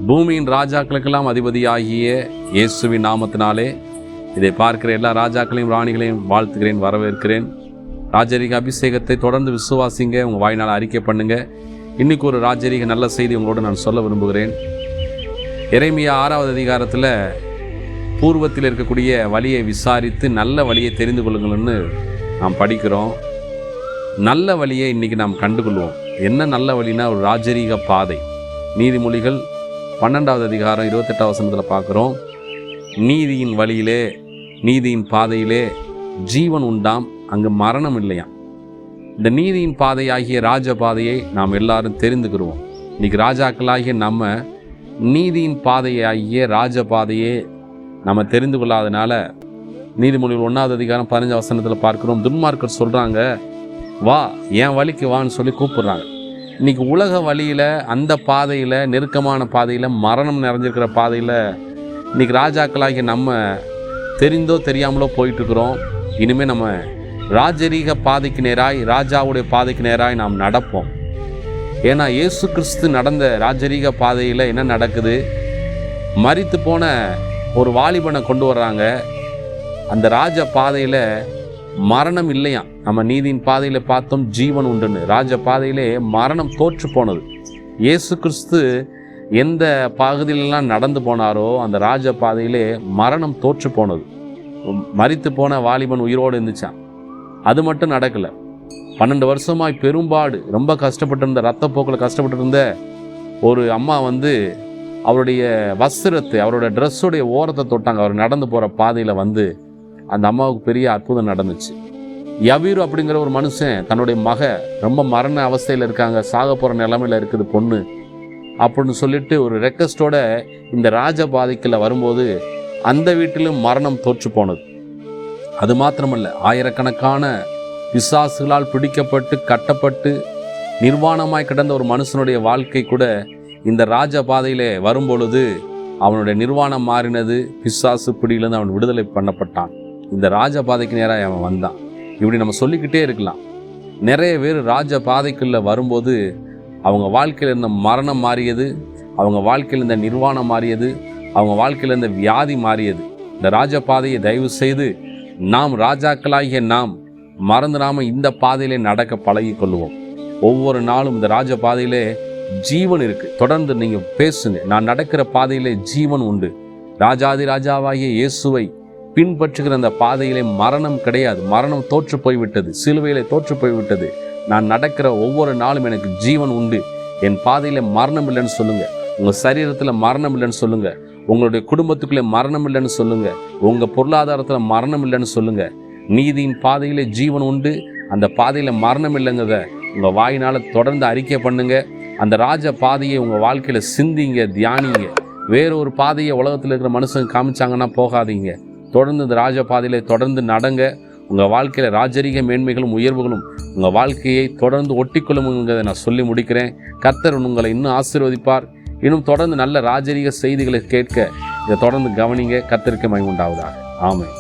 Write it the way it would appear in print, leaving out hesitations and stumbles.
பூமியின் ராஜாக்களுக்கெல்லாம் அதிபதியாகிய இயேசுவின் நாமத்தினாலே இதை பார்க்கிற எல்லா ராஜாக்களையும் ராணிகளையும் வாழ்த்துகிறேன், வரவேற்கிறேன். ராஜரீக அபிஷேகத்தை தொடர்ந்து விசுவாசிங்க, உங்கள் வாயினால் அறிக்கை பண்ணுங்க. இன்னைக்கு ஒரு ராஜரீக நல்ல செய்தி உங்களோட நான் சொல்ல விரும்புகிறேன். எரேமியா 6வது அதிகாரத்தில் பூர்வத்தில் இருக்கக்கூடிய வழியை விசாரித்து நல்ல வழியை தெரிந்து கொள்ளுங்கள்னு நாம் படிக்கிறோம். நல்ல வழியை இன்றைக்கி நாம் கண்டுகொள்வோம். என்ன நல்ல வழினா ஒரு ராஜரீக பாதை. நீதிமொழிகள் 12வது அதிகாரம் 28வது வசனத்தில் பார்க்குறோம். நீதியின் வழியிலே, நீதியின் பாதையிலே ஜீவன் உண்டாம், அங்கு மரணம் இல்லையாம். இந்த நீதியின் பாதையாகிய ராஜ பாதையை நாம் எல்லாரும் தெரிந்துக்கிறோம். இன்றைக்கி ராஜாக்களாகிய நம்ம நீதியின் பாதையாகிய ராஜ பாதையே நம்ம தெரிந்து கொள்ளாதனால நீதிமொழிகள் 1வது அதிகாரம் 15 வசனத்தில் பார்க்குறோம். துன்மார்க்கர் சொல்கிறாங்க, வா என் வழிக்கு வான்னு சொல்லி கூப்பிடுறாங்க. இன்றைக்கி உலக வழியில், அந்த பாதையில், நெருக்கமான பாதையில், மரணம் நிறைஞ்சிருக்கிற பாதையில் இன்றைக்கி ராஜாக்களாகிய நம்ம தெரிந்தோ தெரியாமலோ போயிட்டுருக்குறோம். இனிமேல் நம்ம ராஜரீக பாதைக்கு நேராய், ராஜாவுடைய பாதைக்கு நேராய் நாம் நடப்போம். ஏன்னா இயேசு கிறிஸ்து நடந்த ராஜரீக பாதையில் என்ன நடக்குது? மரித்து போன ஒரு வாலிபனை கொண்டு வர்றாங்க. அந்த ராஜ பாதையில் மரணம் இல்லையாம். நம்ம நீதியின் பாதையில் பார்த்தோம் ஜீவன் உண்டுன்னு. ராஜ பாதையிலே மரணம் தோற்று போனது. இயேசு கிறிஸ்து எந்த பகுதியிலெல்லாம் நடந்து போனாரோ அந்த ராஜ பாதையிலே மரணம் தோற்று போனது. மரித்து போன வாலிபன் உயிரோடு இருந்துச்சான். அது மட்டும் நடக்கலை. 12 வருஷமாய் பெரும்பாடு, ரொம்ப கஷ்டப்பட்டு இருந்த, ரத்தப்போக்கில் கஷ்டப்பட்டு இருந்த ஒரு அம்மா அவருடைய வஸ்திரத்தை, அவருடைய ட்ரெஸ்ஸுடைய ஓரத்தை தொட்டாங்க. அவர் நடந்து போகிற பாதையில் அந்த அம்மாவுக்கு பெரிய அற்புதம் நடந்துச்சு. யவீரு அப்படிங்கிற ஒரு மனுஷன் தன்னுடைய மக ரொம்ப மரண அவஸ்தையில் இருக்காங்க, சாக போகிற நிலைமையில் இருக்குது பொண்ணு அப்படின்னு சொல்லிட்டு ஒரு ரெக்வஸ்டோட இந்த ராஜ பாதைக்குள்ள வரும்போது அந்த வீட்டிலும் மரணம் தோற்று போனது. அது மாத்திரமல்ல, ஆயிரக்கணக்கான பிசாசுகளால் பிடிக்கப்பட்டு கட்டப்பட்டு நிர்வாணமாய் கிடந்த ஒரு மனுஷனுடைய வாழ்க்கை கூட இந்த ராஜ பாதையிலே வரும்பொழுது அவனுடைய நிர்வாணம் மாறினது. பிசாசு பிடியிலிருந்து அவன் விடுதலை பண்ணப்பட்டான். இந்த ராஜ பாதைக்கு நேராக அவன் வந்தான். இப்படி நம்ம சொல்லிக்கிட்டே இருக்கலாம். நிறைய பேர் ராஜ பாதைக்குள்ளே வரும்போது அவங்க வாழ்க்கையில் இருந்த மரணம் மாறியது, அவங்க வாழ்க்கையில் இருந்த நிர்வாணம் மாறியது, அவங்க வாழ்க்கையில் இருந்த வியாதி மாறியது. இந்த ராஜ பாதையை தயவு செய்து நாம் ராஜாக்களாகிய நாம் மறந்துடாமல் இந்த பாதையிலே நடக்க பழகி கொள்வோம். ஒவ்வொரு நாளும் இந்த ராஜ பாதையிலே ஜீவன் இருக்குது. தொடர்ந்து நீங்கள் பேசுங்க, நான் நடக்கிற பாதையிலே ஜீவன் உண்டு. ராஜாதி ராஜாவாகிய இயேசுவை பின்பற்றுகிற அந்த பாதையிலே மரணம் கிடையாது. மரணம் தோற்று போய்விட்டது, சிலுவையிலே தோற்று போய்விட்டது. நான் நடக்கிற ஒவ்வொரு நாளும் எனக்கு ஜீவன் உண்டு. என் பாதையில் மரணம் இல்லைன்னு சொல்லுங்கள். உங்கள் சரீரத்தில் மரணம் இல்லைன்னு சொல்லுங்கள். உங்களுடைய குடும்பத்துக்குள்ளே மரணம் இல்லைன்னு சொல்லுங்கள். உங்கள் பொருளாதாரத்தில் மரணம் இல்லைன்னு சொல்லுங்கள். நீதியின் பாதையில் ஜீவன் உண்டு, அந்த பாதையில் மரணம் இல்லைங்கிறத உங்கள் வாயினால் தொடர்ந்து அறிக்கை பண்ணுங்க. அந்த ராஜ பாதையை உங்கள் வாழ்க்கையில் சிந்திங்க, தியானிங்க. வேறொரு பாதையை உலகத்தில் இருக்கிற மனுஷங்க காமிச்சாங்கன்னா போகாதீங்க. தொடர்ந்து இந்த ராஜ பாதையில் தொடர்ந்து நடங்க. உங்கள் வாழ்க்கையில் ராஜரீக மேன்மைகளும் உயர்வுகளும் உங்கள் வாழ்க்கையை தொடர்ந்து ஒட்டிக்கொள்ளுங்கிறதை நான் சொல்லி முடிக்கிறேன். கர்த்தர் உங்களை இன்னும் ஆசீர்வதிப்பார். இன்னும் தொடர்ந்து நல்ல ராஜரீக செய்திகளை கேட்க இதை தொடர்ந்து கவனிங்க. கர்த்தருக்கு மகிமை உண்டாவதாக. ஆமென்.